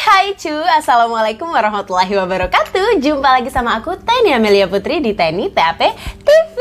Hai cu, Assalamualaikum warahmatullahi wabarakatuh. Jumpa lagi sama aku Teni Amelia Putri di Teni TAP TV.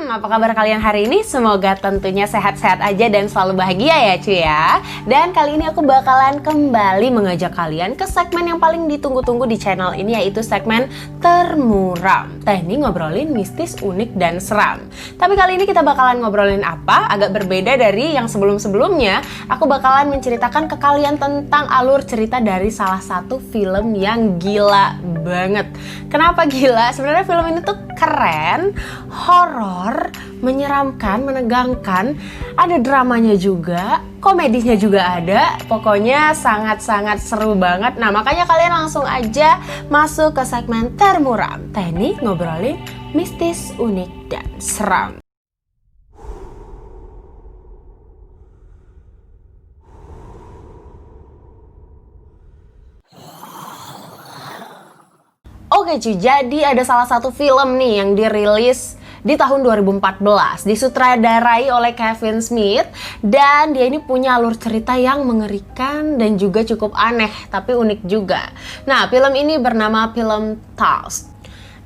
Apa kabar kalian hari ini? Semoga tentunya sehat-sehat aja dan selalu bahagia ya cuy ya. Dan kali ini aku bakalan kembali mengajak kalian ke segmen yang paling ditunggu-tunggu di channel ini, yaitu segmen Termuram. Teni ngobrolin mistis, unik, dan seram. Tapi kali ini kita bakalan ngobrolin apa? Agak berbeda dari yang sebelum-sebelumnya. Aku bakalan menceritakan ke kalian tentang alur cerita dari salah satu film yang gila banget. Kenapa gila? Sebenarnya film ini tuh keren, horor, menyeramkan, menegangkan, ada dramanya juga, komedinya juga ada, pokoknya sangat-sangat seru banget. Nah makanya kalian langsung aja masuk ke segmen Termuram. Teni ngobrolin mistis, unik, dan seram. Oke cuy, jadi ada salah satu film nih yang dirilis di tahun 2014, disutradarai oleh Kevin Smith, dan dia ini punya alur cerita yang mengerikan dan juga cukup aneh, tapi unik juga. Nah, film ini bernama film Tusk.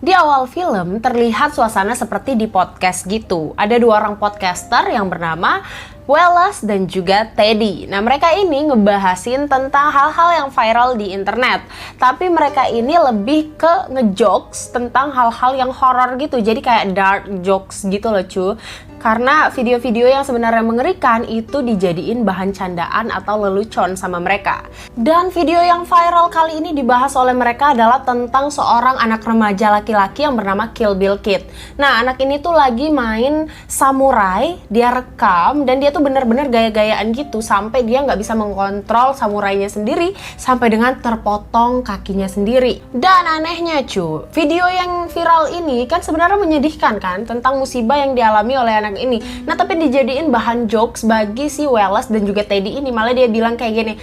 Di awal film terlihat suasana seperti di podcast gitu. Ada dua orang podcaster yang bernama Wallace dan juga Teddy. Nah mereka ini ngebahasin tentang hal-hal yang viral di internet. Tapi mereka ini lebih ke ngejokes tentang hal-hal yang horor gitu. Jadi kayak dark jokes gitu loh cu. Karena video-video yang sebenarnya mengerikan itu dijadiin bahan candaan atau lelucon sama mereka. Dan video yang viral kali ini dibahas oleh mereka adalah tentang seorang anak remaja laki-laki yang bernama Kill Bill Kid. Nah anak ini tuh lagi main samurai, dia rekam dan dia tuh bener-bener gaya-gayaan gitu sampai dia nggak bisa mengontrol samurainya sendiri sampai dengan terpotong kakinya sendiri. Dan anehnya cu, video yang viral ini kan sebenarnya menyedihkan kan tentang musibah yang dialami oleh anak ini. Nah tapi dijadiin bahan jokes bagi si Wallace dan juga Teddy ini. Malah dia bilang kayak gini,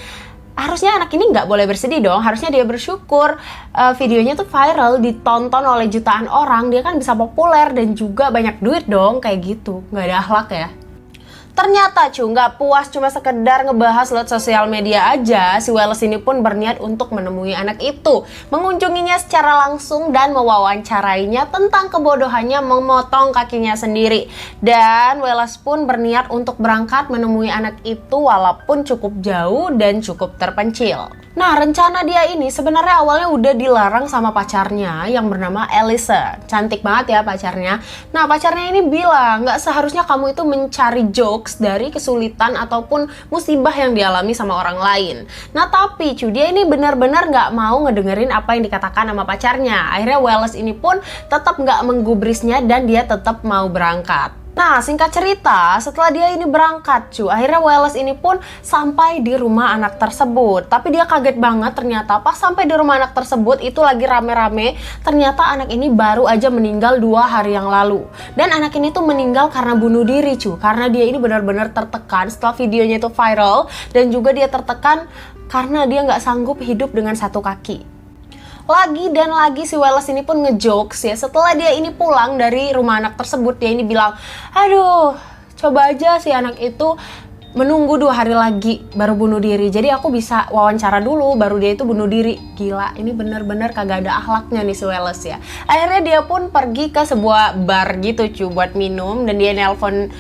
harusnya anak ini nggak boleh bersedih dong, harusnya dia bersyukur. Videonya tuh viral, ditonton oleh jutaan orang, dia kan bisa populer dan juga banyak duit dong, kayak gitu. Nggak ada akhlak ya. Ternyata cu, nggak puas cuma sekedar ngebahas lewat sosial media aja, si Wallace ini pun berniat untuk menemui anak itu, mengunjunginya secara langsung dan mewawancarainya tentang kebodohannya memotong kakinya sendiri. Dan Wallace pun berniat untuk berangkat menemui anak itu walaupun cukup jauh dan cukup terpencil. Nah rencana dia ini sebenarnya awalnya udah dilarang sama pacarnya yang bernama Elisa. Cantik banget ya pacarnya. Nah pacarnya ini bilang nggak seharusnya kamu itu mencari jokes dari kesulitan ataupun musibah yang dialami sama orang lain. Nah tapi cu, dia ini benar-benar nggak mau ngedengerin apa yang dikatakan sama pacarnya. Akhirnya Wallace ini pun tetap nggak menggubrisnya dan dia tetap mau berangkat. Nah singkat cerita, setelah dia ini berangkat cu, akhirnya Wallace ini pun sampai di rumah anak tersebut. Tapi dia kaget banget ternyata pas sampai di rumah anak tersebut itu lagi rame-rame. Ternyata anak ini baru aja meninggal 2 hari yang lalu. Dan anak ini tuh meninggal karena bunuh diri cu, karena dia ini benar-benar tertekan setelah videonya itu viral. Dan juga dia tertekan karena dia nggak sanggup hidup dengan satu kaki. Lagi dan lagi si Wallace ini pun ngejokes ya. Setelah dia ini pulang dari rumah anak tersebut, dia ini bilang, aduh coba aja si anak itu menunggu 2 hari lagi baru bunuh diri. Jadi aku bisa wawancara dulu baru dia itu bunuh diri. Gila, ini bener-bener kagak ada akhlaknya nih si Wallace ya. Akhirnya dia pun pergi ke sebuah bar gitu cu buat minum. Dan dia nelpon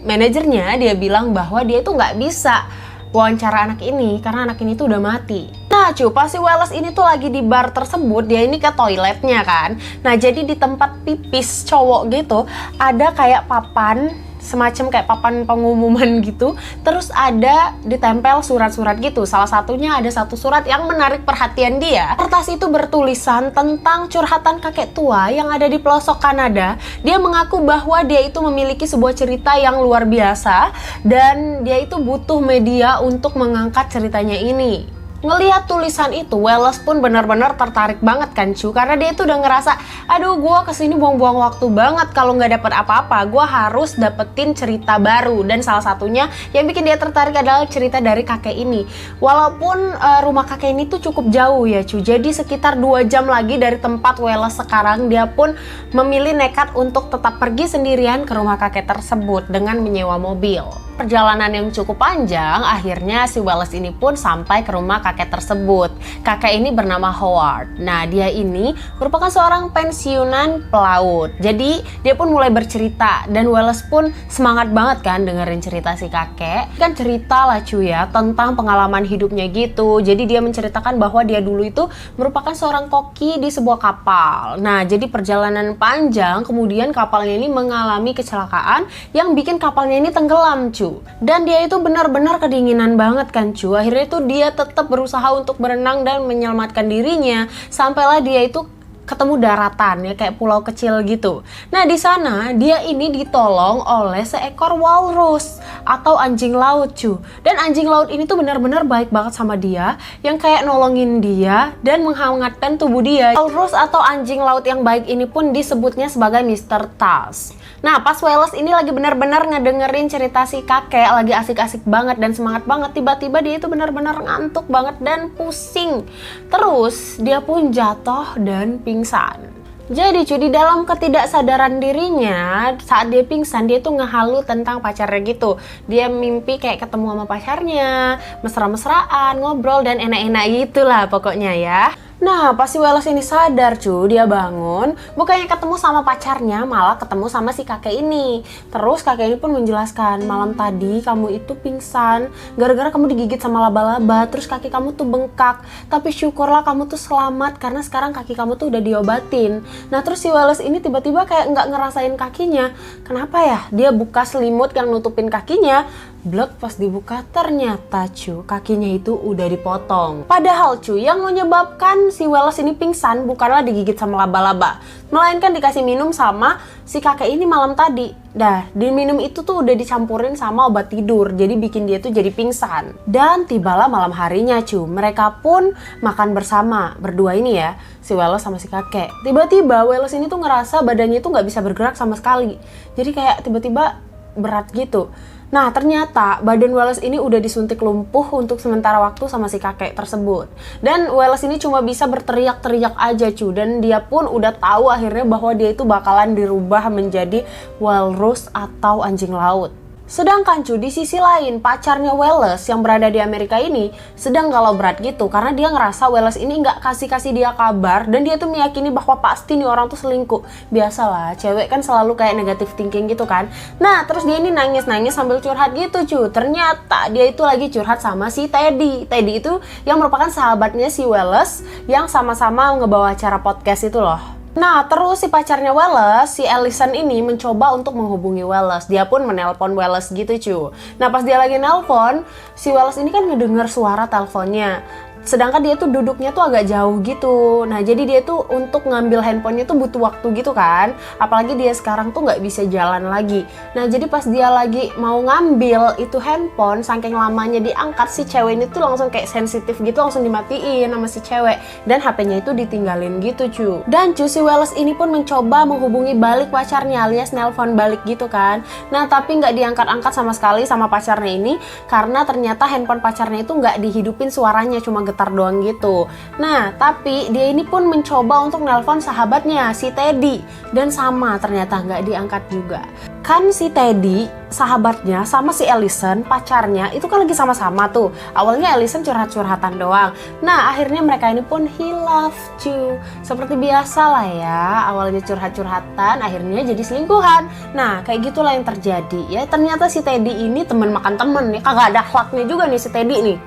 manajernya, dia bilang bahwa dia itu nggak bisa wawancara anak ini karena anak ini tuh udah mati. Nah cu, pas si Wallace ini tuh lagi di bar tersebut, dia ini ke toiletnya kan. Nah jadi di tempat pipis cowok gitu ada kayak papan, semacam kayak papan pengumuman gitu. Terus ada ditempel surat-surat gitu. Salah satunya ada satu surat yang menarik perhatian dia. Kertas itu bertulisan tentang curhatan kakek tua yang ada di pelosok Kanada. Dia mengaku bahwa dia itu memiliki sebuah cerita yang luar biasa dan dia itu butuh media untuk mengangkat ceritanya ini. Ngelihat tulisan itu, Wallace pun benar-benar tertarik banget kan cu, karena dia itu udah ngerasa, aduh gue kesini buang-buang waktu banget kalau nggak dapet apa-apa, gue harus dapetin cerita baru. Dan salah satunya yang bikin dia tertarik adalah cerita dari kakek ini. Walaupun rumah kakek ini tuh cukup jauh ya cu, jadi sekitar 2 jam lagi dari tempat Wallace sekarang, dia pun memilih nekat untuk tetap pergi sendirian ke rumah kakek tersebut dengan menyewa mobil. perjalanan yang cukup panjang, akhirnya si Wallace ini pun sampai ke rumah kakek tersebut. Kakek ini bernama Howard. Nah, dia ini merupakan seorang pensiunan pelaut. Jadi, dia pun mulai bercerita dan Wallace pun semangat banget kan dengerin cerita si kakek. Kan cerita lah cuy ya, tentang pengalaman hidupnya gitu. Jadi, dia menceritakan bahwa dia dulu itu merupakan seorang koki di sebuah kapal. Nah, jadi perjalanan panjang, kemudian kapalnya ini mengalami kecelakaan yang bikin kapalnya ini tenggelam cu. Dan dia itu benar-benar kedinginan banget kan cu. Akhirnya itu dia tetap berusaha untuk berenang dan menyelamatkan dirinya. Sampailah dia itu ketemu daratan ya, kayak pulau kecil gitu. Nah, di sana dia ini ditolong oleh seekor walrus atau anjing laut cu. Dan anjing laut ini tuh benar-benar baik banget sama dia, yang kayak nolongin dia dan menghangatkan tubuh dia. Walrus atau anjing laut yang baik ini pun disebutnya sebagai Mr. Tusk. Nah, pas Wallace ini lagi benar-benar ngedengerin cerita si kakek, lagi asik-asik banget dan semangat banget, tiba-tiba dia itu benar-benar ngantuk banget dan pusing. Terus dia pun jatuh dan pingsan. Jadi cuy, di dalam ketidaksadaran dirinya, saat dia pingsan, dia tuh ngehalu tentang pacarnya gitu. Dia mimpi kayak ketemu sama pacarnya, mesra-mesraan, ngobrol, dan enak-enak gitulah pokoknya ya. Nah, pas si Wallace ini sadar cuy, dia bangun, bukannya ketemu sama pacarnya, malah ketemu sama si kakek ini. Terus kakek ini pun menjelaskan, malam tadi kamu itu pingsan gara-gara kamu digigit sama laba-laba, terus kaki kamu tuh bengkak. Tapi syukurlah kamu tuh selamat karena sekarang kaki kamu tuh udah diobatin. Nah, terus si Wallace ini tiba-tiba kayak nggak ngerasain kakinya. Kenapa ya? Dia buka selimut yang nutupin kakinya. Blek, pas dibuka ternyata cu, kakinya itu udah dipotong. Padahal cu, yang menyebabkan si Wallace ini pingsan bukanlah digigit sama laba-laba, melainkan dikasih minum sama si kakek ini malam tadi. Dah, di minum itu tuh udah dicampurin sama obat tidur, jadi bikin dia tuh jadi pingsan. Dan tibalah malam harinya cu, mereka pun makan bersama, berdua ini ya, si Wallace sama si kakek. Tiba-tiba Wallace ini tuh ngerasa badannya tuh nggak bisa bergerak sama sekali. Jadi kayak tiba-tiba berat gitu. Nah, ternyata badan Wallace ini udah disuntik lumpuh untuk sementara waktu sama si kakek tersebut. Dan Wallace ini cuma bisa berteriak-teriak aja cu. Dan dia pun udah tahu akhirnya bahwa dia itu bakalan dirubah menjadi walrus atau anjing laut. Sedangkan cu, di sisi lain pacarnya Wallace yang berada di Amerika ini sedang galau berat gitu karena dia ngerasa Wallace ini nggak kasih dia kabar dan dia tuh meyakini bahwa pasti nih orang tuh selingkuh. Biasalah, cewek kan selalu kayak negative thinking gitu kan. Nah, terus dia ini nangis-nangis sambil curhat gitu cu. Ternyata dia itu lagi curhat sama si Teddy. Teddy itu yang merupakan sahabatnya si Wallace yang sama-sama ngebawa acara podcast itu loh. Nah, terus si pacarnya Wallace, si Allison ini mencoba untuk menghubungi Wallace. Dia pun menelpon Wallace gitu cu. Nah, pas dia lagi nelpon, si Wallace ini kan ngedenger suara teleponnya. Sedangkan dia tuh duduknya tuh agak jauh gitu. Nah, jadi dia tuh untuk ngambil handphonenya tuh butuh waktu gitu kan. Apalagi dia sekarang tuh nggak bisa jalan lagi. Nah, jadi pas dia lagi mau ngambil itu handphone, saking lamanya diangkat, si cewek ini tuh langsung kayak sensitif gitu, langsung dimatiin sama si cewek. Dan HP-nya itu ditinggalin gitu cu. Dan cu, si Wallace ini pun mencoba menghubungi balik pacarnya alias nelpon balik gitu kan. Nah, tapi nggak diangkat-angkat sama sekali sama pacarnya ini. Karena ternyata handphone pacarnya itu nggak dihidupin suaranya, cuma getar doang gitu. Nah, tapi dia ini pun mencoba untuk nelpon sahabatnya, si Teddy. Dan sama, ternyata nggak diangkat juga. Kan si Teddy, sahabatnya, sama si Allison, pacarnya, itu kan lagi sama-sama tuh. Awalnya Allison curhat-curhatan doang. Nah, akhirnya mereka ini pun hilaf cu. Seperti biasa lah ya, awalnya curhat-curhatan, akhirnya jadi selingkuhan. Nah, kayak gitulah yang terjadi ya. Ternyata si Teddy ini teman makan temen nih, kagak ada akhlaknya juga nih si Teddy nih.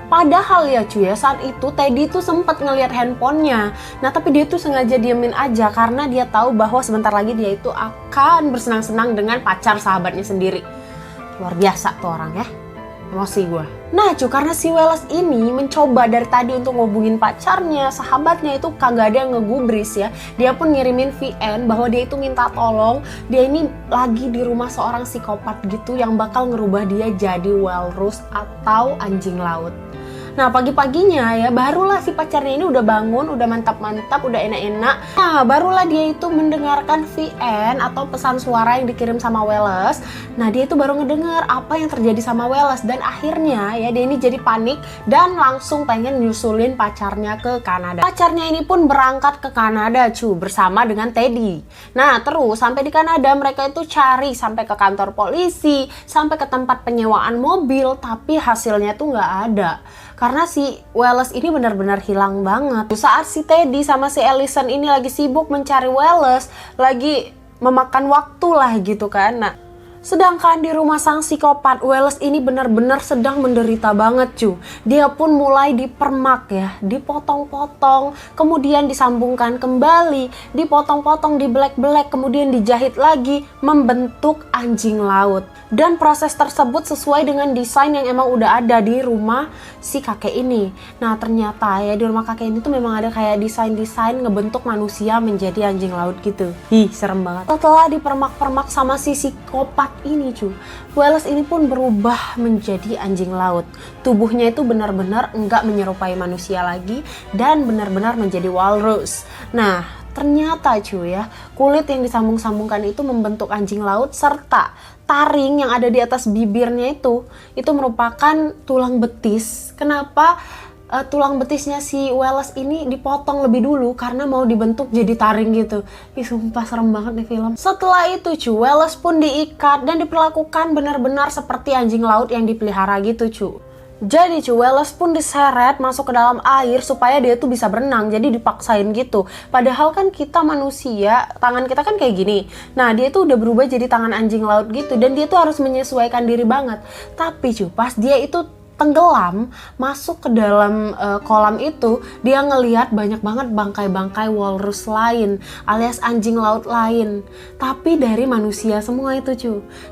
Padahal ya cuy ya, saat itu Teddy tuh sempat ngelihat handphonenya. Nah, tapi dia tuh sengaja diemin aja karena dia tahu bahwa sebentar lagi dia itu akan bersenang-senang dengan pacar sahabatnya sendiri. Luar biasa tuh orang ya. Emosi gue. Nah cuy, karena si Wallace ini mencoba dari tadi untuk ngobungin pacarnya, sahabatnya itu kagak ada yang ngegubris ya. Dia pun ngirimin VN bahwa dia itu minta tolong. Dia ini lagi di rumah seorang psikopat gitu yang bakal ngerubah dia jadi walrus atau anjing laut. Nah, pagi-paginya ya, barulah si pacarnya ini udah bangun, udah mantap-mantap, udah enak-enak. Nah, barulah dia itu mendengarkan VN atau pesan suara yang dikirim sama Wallace. Nah, dia itu baru ngedenger apa yang terjadi sama Wallace, dan akhirnya ya dia ini jadi panik dan langsung pengen nyusulin pacarnya ke Kanada. Pacarnya ini pun berangkat ke Kanada bersama dengan Teddy. Nah, terus sampai di Kanada mereka itu cari sampai ke kantor polisi, sampai ke tempat penyewaan mobil, tapi hasilnya tuh nggak ada. Karena si Wallace ini benar-benar hilang banget. Saat si Teddy sama si Allison ini lagi sibuk mencari Wallace, lagi memakan waktu lah gitu kan. Nah, sedangkan di rumah sang psikopat, Wallace ini benar-benar sedang menderita banget Dia pun mulai dipermak ya, dipotong-potong, kemudian disambungkan kembali, dipotong-potong, dibelek-belek, kemudian dijahit lagi, membentuk anjing laut. Dan proses tersebut sesuai dengan desain yang emang udah ada di rumah si kakek ini. Nah, ternyata ya di rumah kakek ini tuh memang ada kayak desain-desain ngebentuk manusia menjadi anjing laut gitu. Ih, serem banget. Setelah dipermak-permak sama si psikopat ini Wallace ini pun berubah menjadi anjing laut. Tubuhnya itu benar-benar enggak menyerupai manusia lagi dan benar-benar menjadi walrus. Nah, ternyata ya, kulit yang disambung-sambungkan itu membentuk anjing laut, serta taring yang ada di atas bibirnya itu merupakan tulang betis. Kenapa tulang betisnya si Wallace ini dipotong lebih dulu? Karena mau dibentuk jadi taring gitu. Ih, sumpah serem banget nih film. Setelah itu Wallace pun diikat dan diperlakukan benar-benar seperti anjing laut yang dipelihara gitu Jadi Wallace pun diseret masuk ke dalam air supaya dia tuh bisa berenang. Jadi dipaksain gitu. Padahal kan kita manusia, tangan kita kan kayak gini. Nah, dia tuh udah berubah jadi tangan anjing laut gitu, dan dia tuh harus menyesuaikan diri banget. Tapi pas dia itu tenggelam masuk ke dalam kolam itu, dia ngelihat banyak banget bangkai-bangkai walrus lain alias anjing laut lain, tapi dari manusia semua itu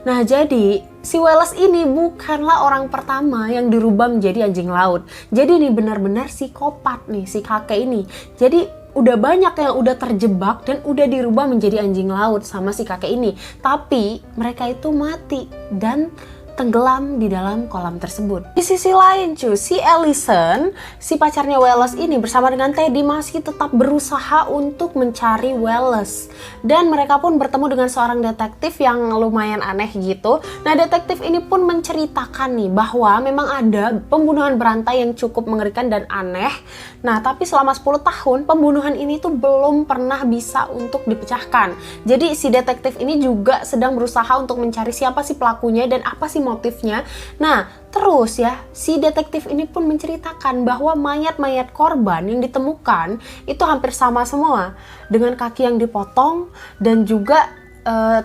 Nah, jadi si Wallace ini bukanlah orang pertama yang dirubah menjadi anjing laut. Jadi ini benar-benar psikopat nih si kakek ini. Jadi udah banyak yang udah terjebak dan udah dirubah menjadi anjing laut sama si kakek ini, tapi mereka itu mati dan tenggelam di dalam kolam tersebut. Di sisi lain si Allison, si pacarnya Wallace ini bersama dengan Teddy masih tetap berusaha untuk mencari Wallace. Dan mereka pun bertemu dengan seorang detektif yang lumayan aneh gitu. Nah, detektif ini pun menceritakan nih bahwa memang ada pembunuhan berantai yang cukup mengerikan dan aneh. Nah, tapi selama 10 tahun pembunuhan ini tuh belum pernah bisa untuk dipecahkan. Jadi si detektif ini juga sedang berusaha untuk mencari siapa sih pelakunya dan apa sih motifnya. Nah, terus ya, si detektif ini pun menceritakan bahwa mayat-mayat korban yang ditemukan itu hampir sama semua, dengan kaki yang dipotong dan juga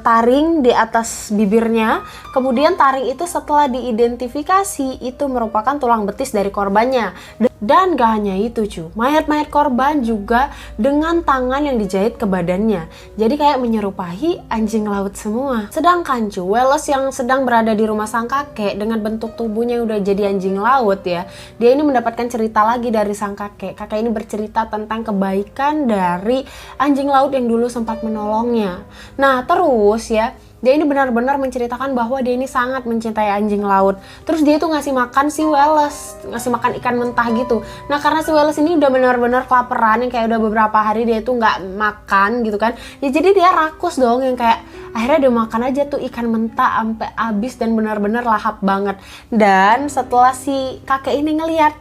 taring di atas bibirnya. Kemudian taring itu setelah diidentifikasi itu merupakan tulang betis dari korbannya. Dan gak hanya itu mayat-mayat korban juga dengan tangan yang dijahit ke badannya. Jadi kayak menyerupai anjing laut semua. Sedangkan Wallace yang sedang berada di rumah sang kakek dengan bentuk tubuhnya yang udah jadi anjing laut ya, dia ini mendapatkan cerita lagi dari sang kakek. Kakek ini bercerita tentang kebaikan dari anjing laut yang dulu sempat menolongnya. Nah, terus ya, dia ini benar-benar menceritakan bahwa dia ini sangat mencintai anjing laut. Terus dia tuh ngasih makan si Wallace, ngasih makan ikan mentah gitu. Nah, karena si Wallace ini udah benar-benar kelaparan, yang kayak udah beberapa hari dia tuh nggak makan gitu kan. Ya jadi dia rakus dong, yang kayak akhirnya dia makan aja tuh ikan mentah sampai habis dan benar-benar lahap banget. Dan setelah si kakek ini ngelihat,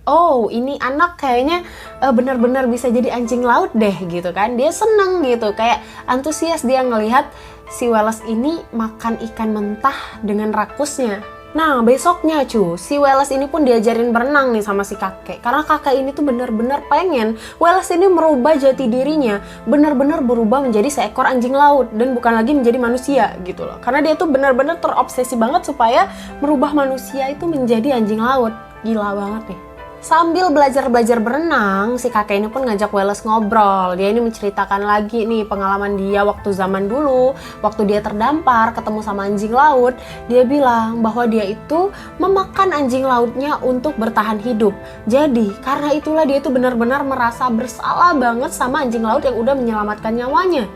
oh ini anak kayaknya benar-benar bisa jadi anjing laut deh gitu kan. Dia seneng gitu, kayak antusias dia ngelihat si Wallace ini makan ikan mentah dengan rakusnya. Nah, besoknya si Wallace ini pun diajarin berenang nih sama si kakek. Karena kakek ini tuh benar-benar pengen Wallace ini merubah jati dirinya, benar-benar berubah menjadi seekor anjing laut dan bukan lagi menjadi manusia gitu loh. Karena dia tuh benar-benar terobsesi banget supaya merubah manusia itu menjadi anjing laut. Gila banget nih. Sambil belajar berenang, si kakek ini pun ngajak Wallace ngobrol. Dia ini menceritakan lagi nih pengalaman dia waktu zaman dulu, waktu dia terdampar ketemu sama anjing laut. Dia bilang bahwa dia itu memakan anjing lautnya untuk bertahan hidup. Jadi karena itulah dia itu benar-benar merasa bersalah banget sama anjing laut yang udah menyelamatkan nyawanya.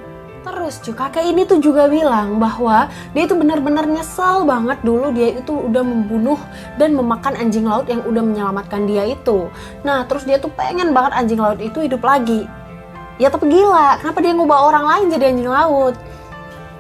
Terus cuy, kakek ini tuh juga bilang bahwa dia itu benar-benar nyesel banget dulu dia itu udah membunuh dan memakan anjing laut yang udah menyelamatkan dia itu. Nah terus dia tuh pengen banget anjing laut itu hidup lagi. Ya tapi gila, kenapa dia ngubah orang lain jadi anjing laut?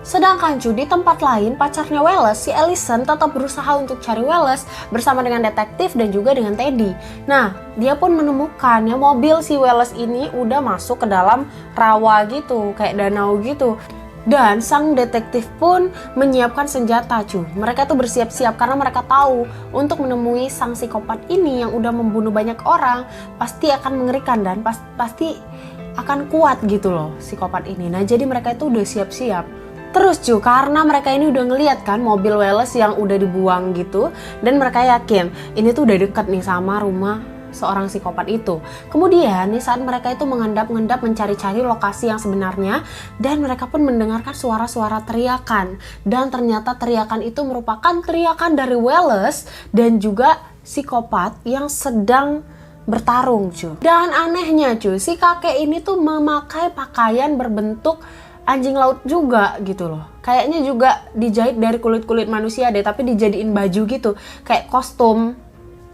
Sedangkan cuy, di tempat lain pacarnya Wallace, si Allison tetap berusaha untuk cari Wallace bersama dengan detektif dan juga dengan Teddy. Nah, dia pun menemukan ya mobil si Wallace ini udah masuk ke dalam rawa gitu, kayak danau gitu. Dan sang detektif pun menyiapkan senjata cuy. Mereka tuh bersiap-siap karena mereka tahu untuk menemui sang psikopat ini yang udah membunuh banyak orang pasti akan mengerikan dan pasti akan kuat gitu loh psikopat ini. Nah jadi mereka itu udah siap-siap. Terus cuy, karena mereka ini udah ngeliat kan mobil Wallace yang udah dibuang gitu, dan mereka yakin ini tuh udah deket nih sama rumah seorang psikopat itu. Kemudian nih saat mereka itu mengendap-endap mencari-cari lokasi yang sebenarnya, dan mereka pun mendengarkan suara-suara teriakan. Dan ternyata teriakan itu merupakan teriakan dari Wallace dan juga psikopat yang sedang bertarung cuy. Dan anehnya cuy, si kakek ini tuh memakai pakaian berbentuk anjing laut juga gitu loh. Kayaknya juga dijahit dari kulit-kulit manusia deh, tapi dijadiin baju gitu, kayak kostum.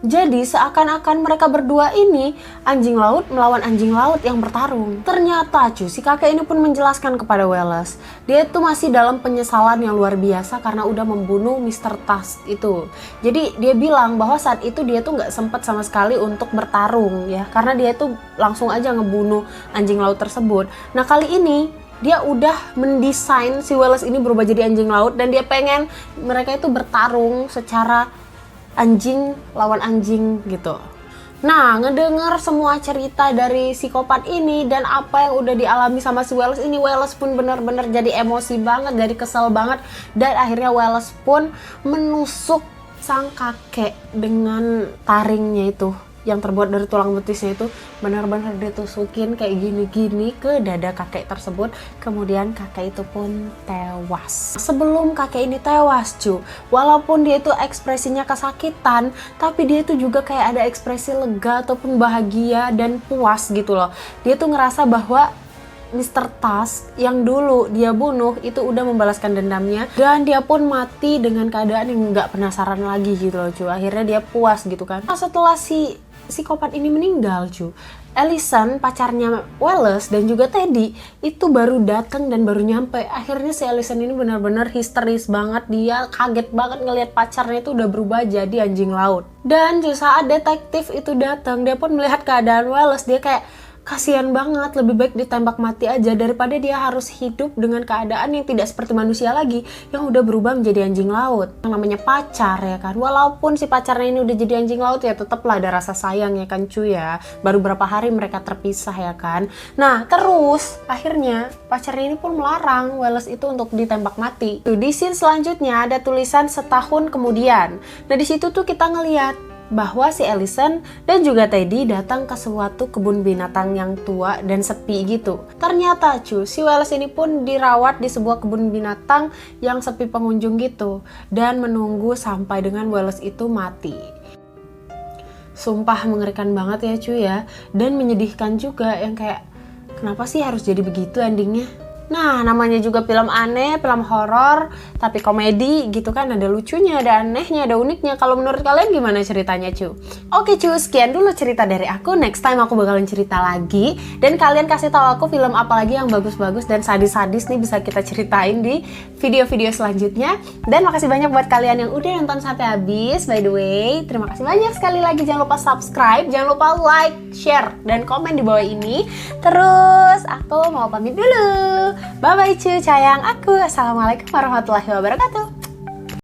Jadi seakan-akan mereka berdua ini anjing laut melawan anjing laut yang bertarung. Ternyata cuy, si kakek ini pun menjelaskan kepada Wallace, dia itu masih dalam penyesalan yang luar biasa karena udah membunuh Mr. Tusk itu. Jadi dia bilang bahwa saat itu dia tuh nggak sempat sama sekali untuk bertarung ya, karena dia tuh langsung aja ngebunuh anjing laut tersebut. Nah kali ini dia udah mendesain si Wallace ini berubah jadi anjing laut dan dia pengen mereka itu bertarung secara anjing lawan anjing gitu. Nah, ngedenger semua cerita dari psikopat ini dan apa yang udah dialami sama si Wallace ini, Wallace pun bener-bener jadi emosi banget, jadi kesel banget, dan akhirnya Wallace pun menusuk sang kakek dengan taringnya itu yang terbuat dari tulang betisnya itu, benar-benar ditusukin kayak gini-gini ke dada kakek tersebut. Kemudian kakek itu pun tewas. Sebelum kakek ini tewas cuy, walaupun dia itu ekspresinya kesakitan, tapi dia itu juga kayak ada ekspresi lega ataupun bahagia dan puas gitu loh. Dia tuh ngerasa bahwa Mr. Tusk yang dulu dia bunuh itu udah membalaskan dendamnya, dan dia pun mati dengan keadaan yang nggak penasaran lagi gitu loh cuy. Akhirnya dia puas gitu kan. Nah, setelah si psikopat ini meninggal cuy, Allison pacarnya Wallace dan juga Teddy itu baru datang dan baru nyampe. Akhirnya si Allison ini benar-benar histeris banget, dia kaget banget ngelihat pacarnya itu udah berubah jadi anjing laut. Dan cuy, saat detektif itu datang, dia pun melihat keadaan Wallace, dia kayak kasihan banget, lebih baik ditembak mati aja daripada dia harus hidup dengan keadaan yang tidak seperti manusia lagi, yang udah berubah menjadi anjing laut. Yang namanya pacar ya kan, walaupun si pacarnya ini udah jadi anjing laut ya tetaplah ada rasa sayang ya kan cuy ya. Baru berapa hari mereka terpisah ya kan. Nah terus akhirnya pacarnya ini pun melarang Wallace itu untuk ditembak mati. Tuh, di scene selanjutnya ada tulisan setahun kemudian. Nah di situ tuh kita ngeliat bahwa si Allison dan juga Teddy datang ke suatu kebun binatang yang tua dan sepi gitu. Ternyata cuy, si Wallace ini pun dirawat di sebuah kebun binatang yang sepi pengunjung gitu, dan menunggu sampai dengan Wallace itu mati. Sumpah mengerikan banget ya cuy ya, dan menyedihkan juga, yang kayak kenapa sih harus jadi begitu endingnya. Nah, namanya juga film aneh, film horor, tapi komedi gitu kan, ada lucunya, ada anehnya, ada uniknya. Kalau menurut kalian gimana ceritanya cuy? Oke cuy, sekian dulu cerita dari aku. Next time aku bakalan cerita lagi, dan kalian kasih tahu aku film apa lagi yang bagus-bagus dan sadis-sadis nih bisa kita ceritain di video-video selanjutnya. Dan makasih banyak buat kalian yang udah nonton sampai habis. By the way, terima kasih banyak sekali lagi. Jangan lupa subscribe, jangan lupa like, share, dan komen di bawah ini. Terus aku mau pamit dulu. Bye bye cuy, sayang aku. Assalamualaikum warahmatullahi wabarakatuh.